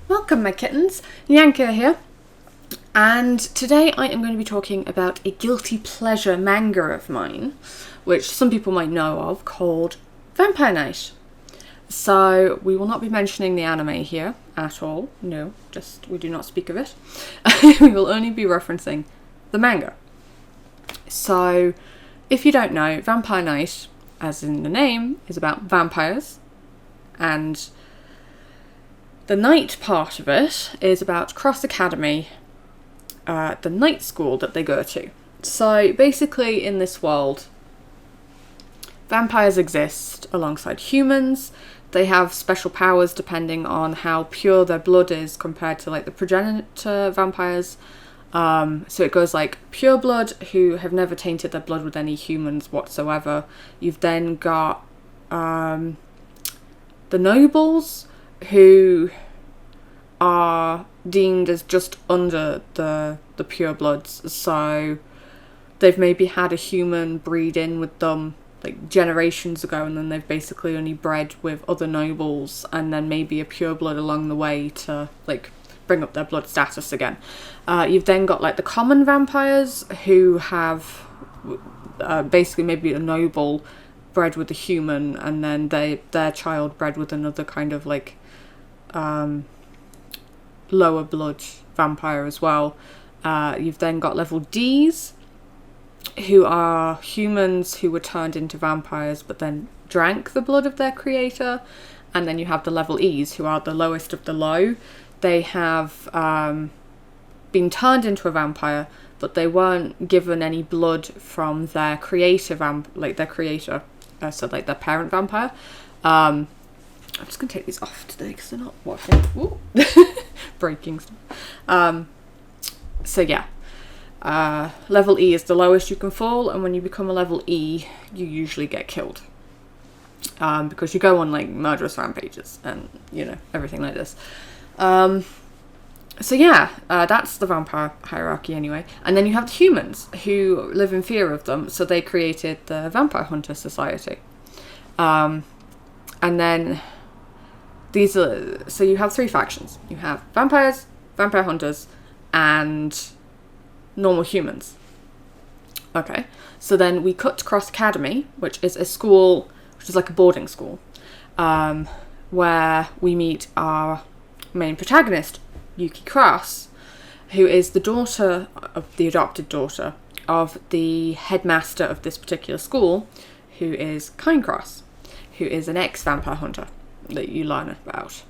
Welcome, my kittens. Nyanko here, and today I am going to be talking about a guilty pleasure manga of mine, which some people might know of, called Vampire Knight. So we will not be mentioning the anime here at all. No, just we do not speak of it. We will only be referencing the manga. So if you don't know, Vampire Knight, as in the name, is about vampires, and the night part of it is about Cross Academy, the night school that they go to. So basically in this world, vampires exist alongside humans. They have special powers depending on how pure their blood is compared to like the progenitor vampires. So it goes like pure blood, who have never tainted their blood with any humans whatsoever. You've then got the nobles, who are deemed as just under the pure bloods. So they've maybe had a human breed in with them like generations ago, and then they've basically only bred with other nobles and then maybe a pure blood along the way to like bring up their blood status again. You've then got like the common vampires, who have basically maybe a noble bred with a human, and then their child bred with another kind of like lower blood vampire as well. You've then got level Ds, who are humans who were turned into vampires but then drank the blood of their creator. And then you have the level Es, who are the lowest of the low. They have been turned into a vampire, but they weren't given any blood from their creator so like their parent vampire. I'm just going to take these off today because they're not working. Ooh. Breaking stuff. So yeah, level E is the lowest you can fall, and when you become a level E, you usually get killed. Because you go on like murderous rampages and, you know, everything like this. So yeah, that's the vampire hierarchy anyway. And then you have the humans, who live in fear of them, so they created the Vampire Hunter Society. And then so you have three factions. You have vampires, vampire hunters, and normal humans. Okay, so then we cut to Cross Academy, which is a school, which is like a boarding school, where we meet our main protagonist, Yuki Cross, who is the adopted daughter of the headmaster of this particular school, who is Kind Cross, who is an ex-vampire hunter that you learn about.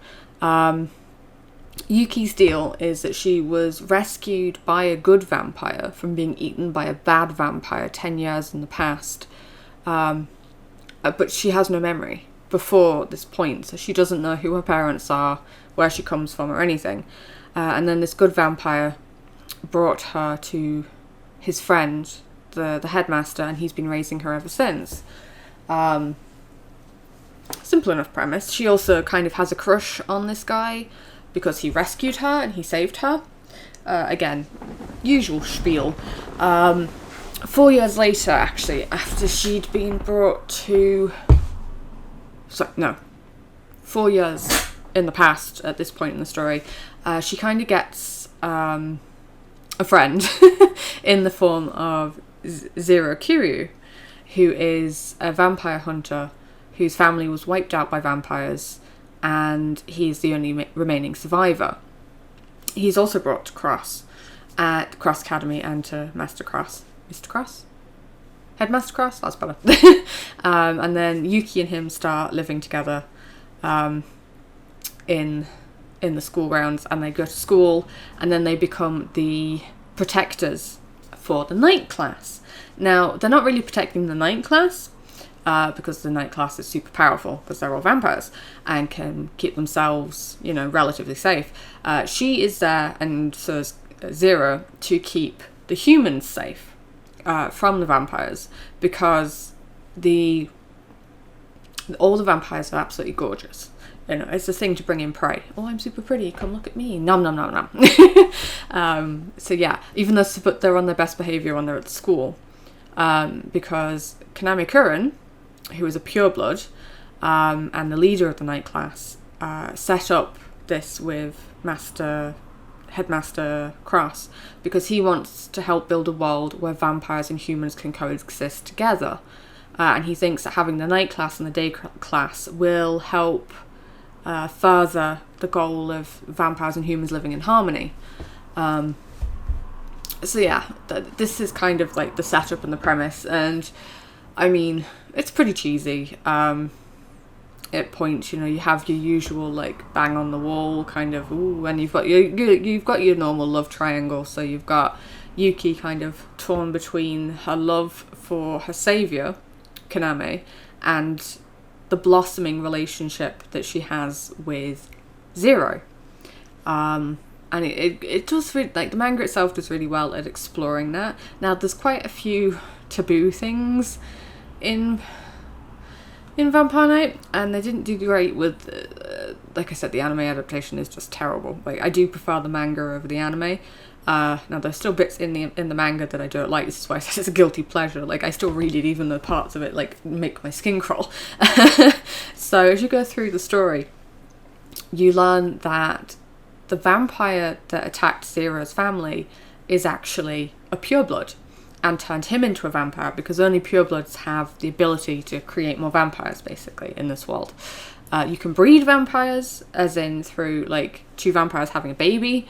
Yuki's deal is that she was rescued by a good vampire from being eaten by a bad vampire 10 years in the past. But she has no memory before this point, so she doesn't know who her parents are, where she comes from, or anything. And then this good vampire brought her to his friend, the headmaster, and he's been raising her ever since. Simple enough premise. She also kind of has a crush on this guy because he rescued her and he saved her. Again, usual spiel. 4 years later, actually, after she'd been brought to... 4 years in the past at this point in the story, she kind of gets a friend in the form of Zero Kiryu, who is a vampire hunter whose family was wiped out by vampires, and he's the only remaining survivor. He's also brought to Cross at Cross Academy and to Master Cross. Mr. Cross? Headmaster Cross? That's better. And then Yuki and him start living together in the school grounds, and they go to school, and then they become the protectors for the night class. Now, they're not really protecting the night class, because the night class is super powerful, because they're all vampires and can keep themselves, you know, relatively safe. She is there, and so is Zero, to keep the humans safe from the vampires, because all the vampires are absolutely gorgeous. You know, it's the thing to bring in prey. Oh, I'm super pretty, come look at me. Nom nom nom nom. So yeah, even though they're on their best behaviour when they're at school, because Kanami Kuren, who is a pureblood, and the leader of the night class, set up this with Headmaster Cross, because he wants to help build a world where vampires and humans can coexist together. And he thinks that having the night class and the day class will help further the goal of vampires and humans living in harmony. So yeah, this is kind of like the setup and the premise, and I mean, it's pretty cheesy. At points, you know, you have your usual like bang on the wall kind of, ooh, and you've got your normal love triangle. So you've got Yuki kind of torn between her love for her savior, Kaname, and the blossoming relationship that she has with Zero. And it does really, like, the manga itself does really well at exploring that. Now, there's quite a few taboo things in Vampire Knight, and they didn't do great with, like I said, the anime adaptation is just terrible. Like, I do prefer the manga over the anime. Now, there's still bits in the manga that I don't like. This is why I said it's a guilty pleasure. Like, I still read it, even though parts of it, like, make my skin crawl. So, as you go through the story, you learn that the vampire that attacked Zero's family is actually a pureblood, and turned him into a vampire, because only purebloods have the ability to create more vampires, basically, in this world. You can breed vampires, as in through, like, two vampires having a baby,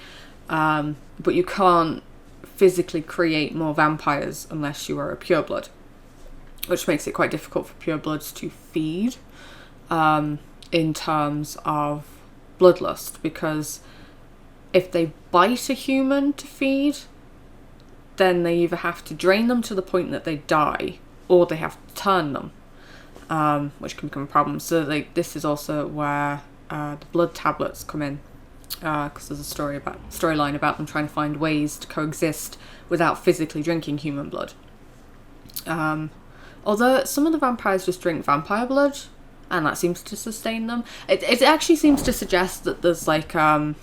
but you can't physically create more vampires unless you are a pureblood, which makes it quite difficult for purebloods to feed, in terms of bloodlust, because if they bite a human to feed, then they either have to drain them to the point that they die, or they have to turn them, which can become a problem. So like, this is also where the blood tablets come in, because there's a storyline about them trying to find ways to coexist without physically drinking human blood. Although some of the vampires just drink vampire blood, and that seems to sustain them. It actually seems to suggest that there's like a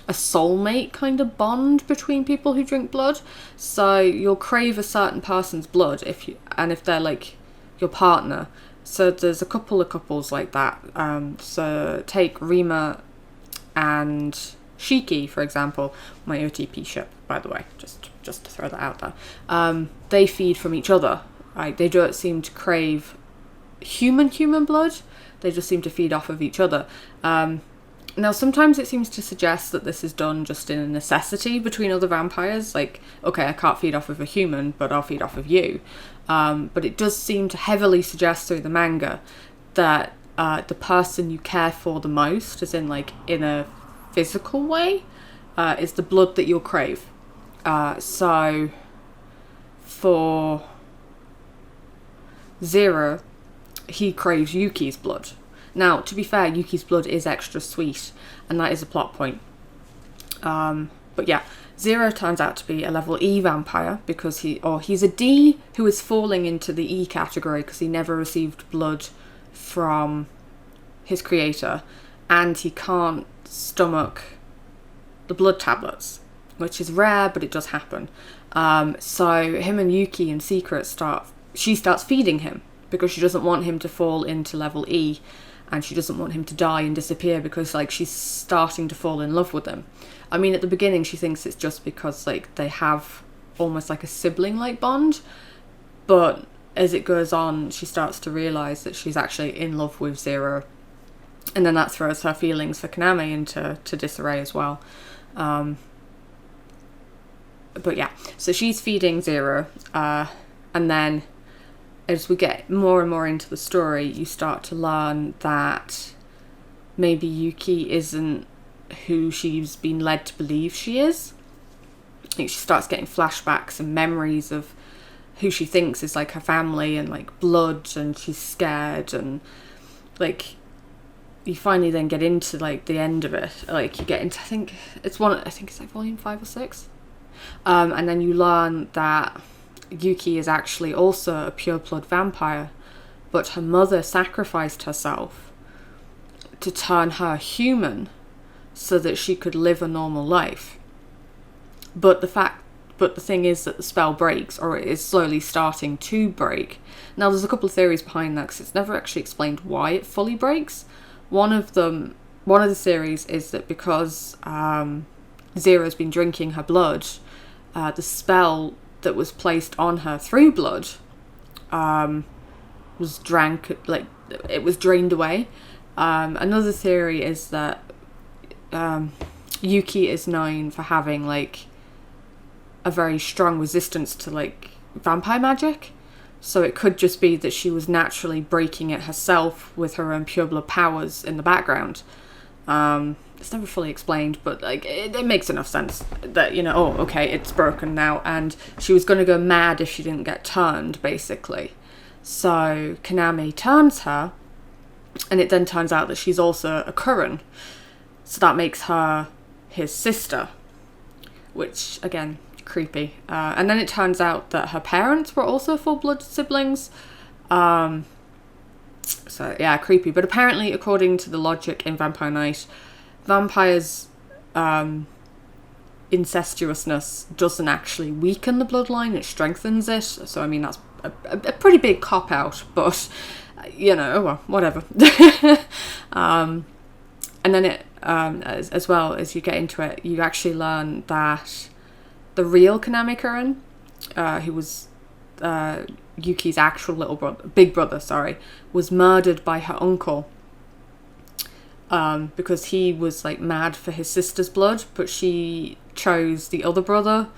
soulmate kind of bond between people who drink blood. So you'll crave a certain person's blood if they're like your partner. So there's a couple of couples like that. So take Rima and Shiki, for example, my OTP ship, by the way, just to throw that out there. They feed from each other. Right? They don't seem to crave human blood. They just seem to feed off of each other. Now, sometimes it seems to suggest that this is done just in a necessity between other vampires. Like, okay, I can't feed off of a human, but I'll feed off of you. But it does seem to heavily suggest through the manga that the person you care for the most, as in like in a physical way, is the blood that you'll crave. So for Zero, he craves Yuki's blood. Now, to be fair, Yuki's blood is extra sweet, and that is a plot point. But yeah, Zero turns out to be a level E vampire, because he's a D who is falling into the E category because he never received blood from his creator, and he can't stomach the blood tablets, which is rare, but it does happen. So him and Yuki in secret she starts feeding him, because she doesn't want him to fall into level E, and she doesn't want him to die and disappear, because like she's starting to fall in love with him. I mean, at the beginning she thinks it's just because like they have almost like a sibling-like bond, but as it goes on she starts to realise that she's actually in love with Zero, and then that throws her feelings for Kaname into disarray as well. But yeah, so she's feeding Zero, and then as we get more and more into the story, you start to learn that maybe Yuki isn't who she's been led to believe she is. Like, she starts getting flashbacks and memories of who she thinks is like her family and like blood, and she's scared, and like you finally then get into like the end of it. Like you get into, I think it's like volume 5 or 6, and then you learn that Yuki is actually also a pure-blood vampire, but her mother sacrificed herself to turn her human so that she could live a normal life. But the thing is that the spell breaks, or it is slowly starting to break. Now, there's a couple of theories behind that, because it's never actually explained why it fully breaks. One of them one of the theories is that because Zero's been drinking her blood, the spell that was placed on her through blood was drank, like it was drained away. Another theory is that Yuki is known for having like a very strong resistance to like vampire magic, so it could just be that she was naturally breaking it herself with her own pure blood powers in the background. It's never fully explained, but like it makes enough sense that, you know, oh, okay, it's broken now, and she was going to go mad if she didn't get turned, basically. So Kaname turns her, and it then turns out that she's also a Kurin, so that makes her his sister, which again, creepy. And then it turns out that her parents were also full-blood siblings. So yeah, creepy. But apparently, according to the logic in Vampire Knight, vampires' incestuousness doesn't actually weaken the bloodline, it strengthens it. So I mean, that's a pretty big cop-out, but you know, well, whatever. And then it as well as you get into it, you actually learn that the real Kaname Kurin, who was Yuki's actual little brother, big brother, was murdered by her uncle because he was like mad for his sister's blood, but she chose the other brother.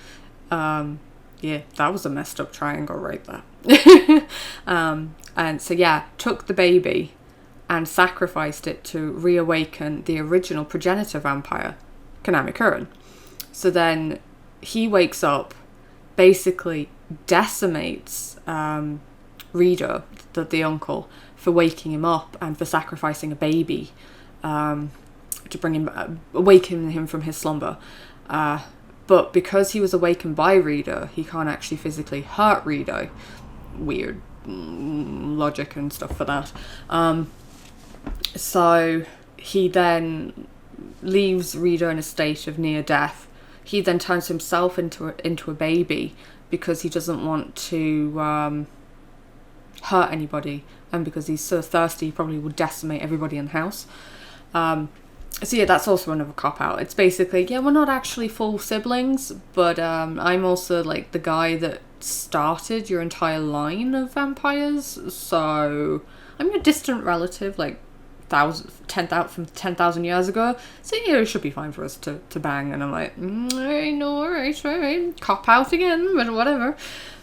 Yeah, that was a messed up triangle right there. And so yeah, took the baby and sacrificed it to reawaken the original progenitor vampire, Kaname Kurin. So then he wakes up, basically decimates Rida, the uncle, for waking him up and for sacrificing a baby to bring him, awaken him from his slumber. But because he was awakened by Rida, he can't actually physically hurt Rida. Weird logic and stuff for that. So he then leaves Rida in a state of near death. He then turns himself into a baby because he doesn't want to hurt anybody, and because he's so thirsty, he probably would decimate everybody in the house. So yeah, that's also another cop-out. It's basically, yeah, we're not actually full siblings, but I'm also like the guy that started your entire line of vampires, so I'm your distant relative, like 10,000 years ago, so yeah, it should be fine for us to bang. And I'm like, alright, cop out again, but whatever.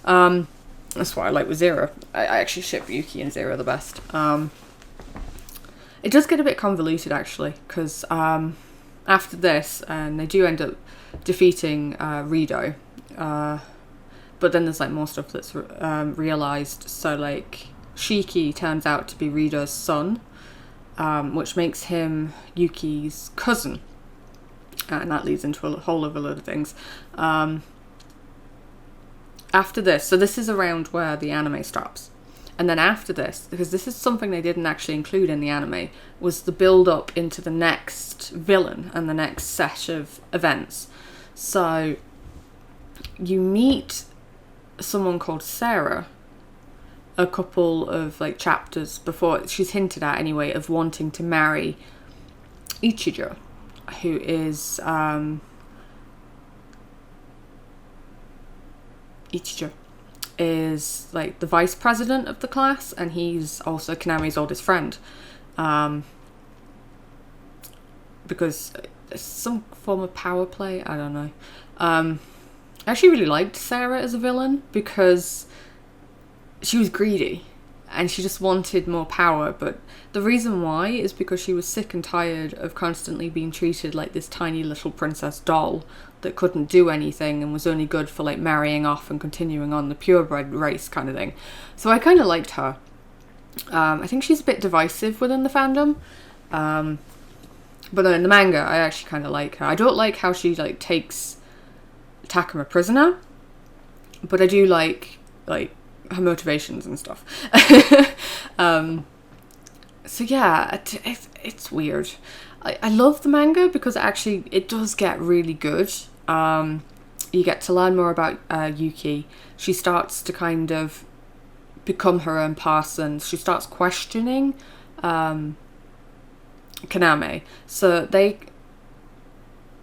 That's what I like with Zero. I actually ship Yuki and Zero the best. It does get a bit convoluted actually, because after this, and they do end up defeating Rido, but then there's like more stuff that's realised. So like Shiki turns out to be Rido's son, which makes him Yuki's cousin, and that leads into a whole other load of things. After this, so this is around where the anime stops. And then after this, because this is something they didn't actually include in the anime, was the build-up into the next villain and the next set of events. So you meet someone called Sarah a couple of like chapters before. She's hinted at anyway of wanting to marry Ichijo, who is Ichijo is like the vice president of the class, and he's also Kaname's oldest friend, because it's some form of power play, I don't know. I actually really liked Sarah as a villain because she was greedy and she just wanted more power, but the reason why is because she was sick and tired of constantly being treated like this tiny little princess doll that couldn't do anything and was only good for like marrying off and continuing on the purebred race kind of thing. So I kind of liked her. I think she's a bit divisive within the fandom, but in the manga I actually kind of like her. I don't like how she like takes Takuma prisoner, but I do like her motivations and stuff. So yeah, it's weird. I love the manga because actually it does get really good. You get to learn more about Yuki. She starts to kind of become her own person. She starts questioning Kaname. So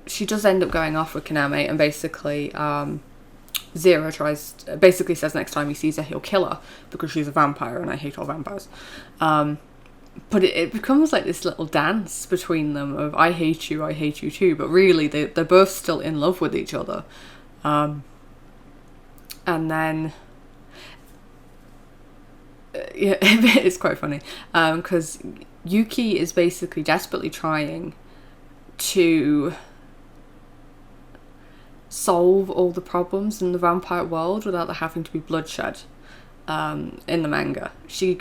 she does end up going off with Kaname, and basically Zero basically says next time he sees her he'll kill her because she's a vampire, and I hate all vampires. But it becomes like this little dance between them of I hate you too, but really they're both still in love with each other. And then yeah, it's quite funny because Yuki is basically desperately trying to solve all the problems in the vampire world without there having to be bloodshed. In the manga, she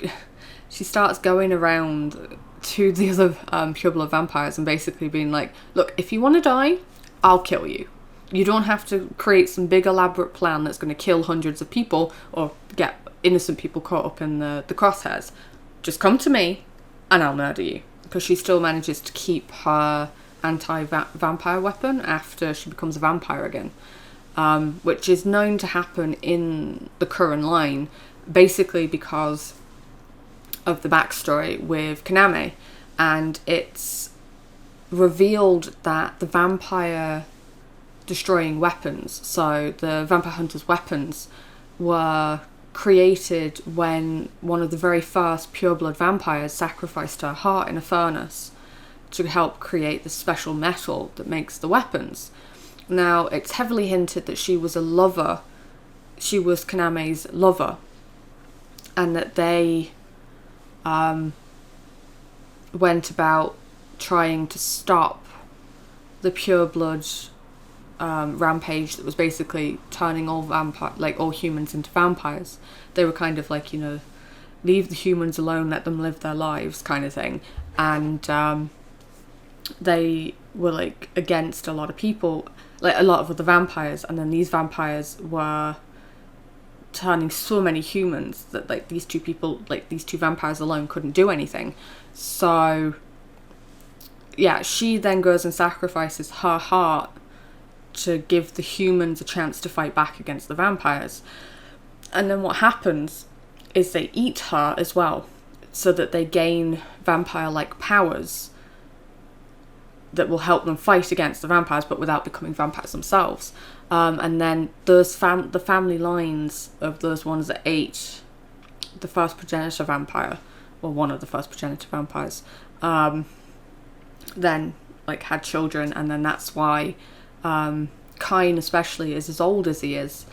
starts going around to the other pureblood vampires and basically being like, look, if you want to die, I'll kill you. You don't have to create some big elaborate plan that's going to kill hundreds of people or get innocent people caught up in the crosshairs. Just come to me and I'll murder you. Because she still manages to keep her anti-vampire weapon after she becomes a vampire again. Which is known to happen in the current line, basically because of the backstory with Kaname. And it's revealed that the vampire destroying weapons, so the vampire hunter's weapons, were created when one of the very first pureblood vampires sacrificed her heart in a furnace to help create the special metal that makes the weapons. Now, it's heavily hinted that she was Kaname's lover, and that they went about trying to stop the pureblood rampage that was basically turning all humans into vampires. They were kind of like, leave the humans alone, let them live their lives kind of thing. And they were like against a lot of people, like a lot of other vampires, and then these vampires were turning so many humans that like these two vampires alone couldn't do anything. So yeah, she then goes and sacrifices her heart to give the humans a chance to fight back against the vampires. And then what happens is they eat her as well, so that they gain vampire-like powers that will help them fight against the vampires, but without becoming vampires themselves. And then those the family lines of those ones that ate the first progenitor vampire, or one of the first progenitor vampires, then like had children, and then that's why Kain especially is as old as he is,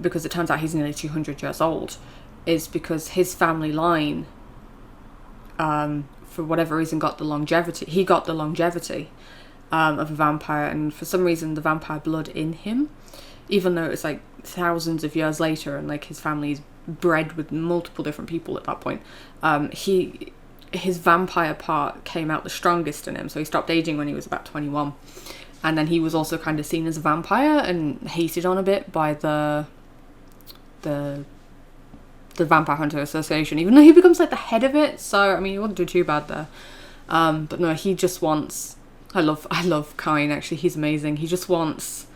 because it turns out he's nearly 200 years old, is because his family line, for whatever reason, got the longevity of a vampire, and for some reason the vampire blood in him, even though it's like thousands of years later and like his family's bred with multiple different people at that point, his vampire part came out the strongest in him, so he stopped aging when he was about 21. And then he was also kind of seen as a vampire and hated on a bit by the Vampire Hunter Association, even though he becomes like the head of it. So I mean, he wouldn't do too bad there. But no, he just wants. I love Kain. Actually, he's amazing. He just wants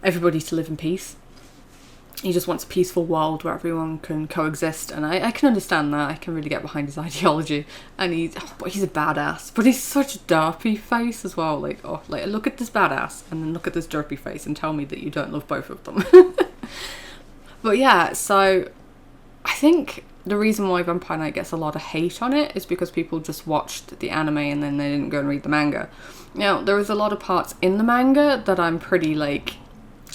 everybody to live in peace. He just wants a peaceful world where everyone can coexist, and I can understand that. I can really get behind his ideology, and he's a badass, but he's such a derpy face as well. Like look at this badass, and then look at this derpy face, and tell me that you don't love both of them. But yeah, so I think the reason why Vampire Knight gets a lot of hate on it is because people just watched the anime and then they didn't go and read the manga. Now, there is a lot of parts in the manga that I'm pretty like,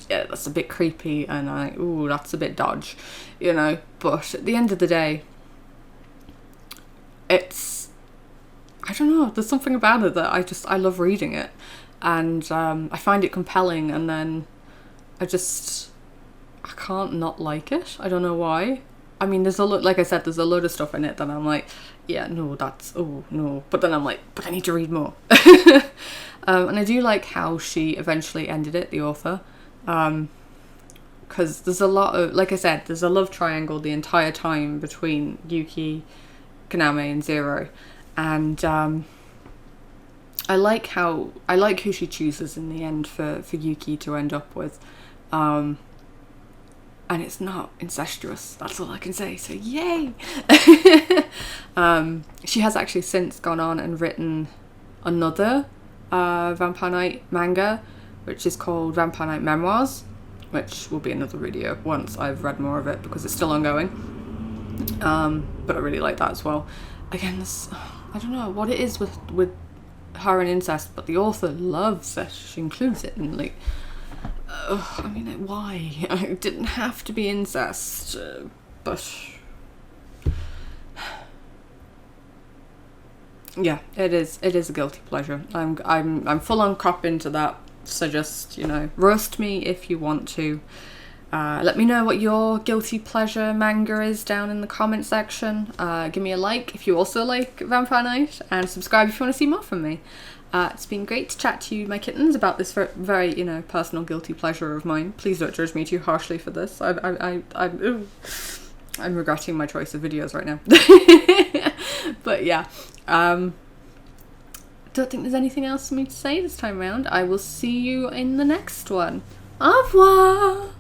yeah, that's a bit creepy, and that's a bit dodge, but at the end of the day, it's, I don't know, there's something about it that I love reading it, and I find it compelling, and then I can't not like it. I don't know why. I mean, there's a lot, like I said, there's a load of stuff in it that I'm like, yeah, no, no, but then I'm like, but I need to read more. And I do like how she eventually ended it, the author. Because there's a lot of, like I said, there's a love triangle the entire time between Yuki, Kaname, and Zero, and I like who she chooses in the end for Yuki to end up with, and it's not incestuous. That's all I can say. So yay! She has actually since gone on and written another Vampire Knight manga, which is called Vampire Knight Memoirs, which will be another video once I've read more of it, because it's still ongoing. But I really like that as well. Again, I don't know what it is with her and incest, but the author loves it. She includes it in, like, I mean, why? It didn't have to be incest, but yeah, it is a guilty pleasure. I'm full on crop into that, so just, you know, roast me if you want to. Let me know what your guilty pleasure manga is down in the comment section. Give me a like if you also like Vampire Knight, and subscribe if you want to see more from me. It's been great to chat to you, my kittens, about this very, you know, personal guilty pleasure of mine. Please don't judge me too harshly for this. I'm regretting my choice of videos right now. But yeah, don't think there's anything else for me to say this time around. I will see you in the next one. Au revoir!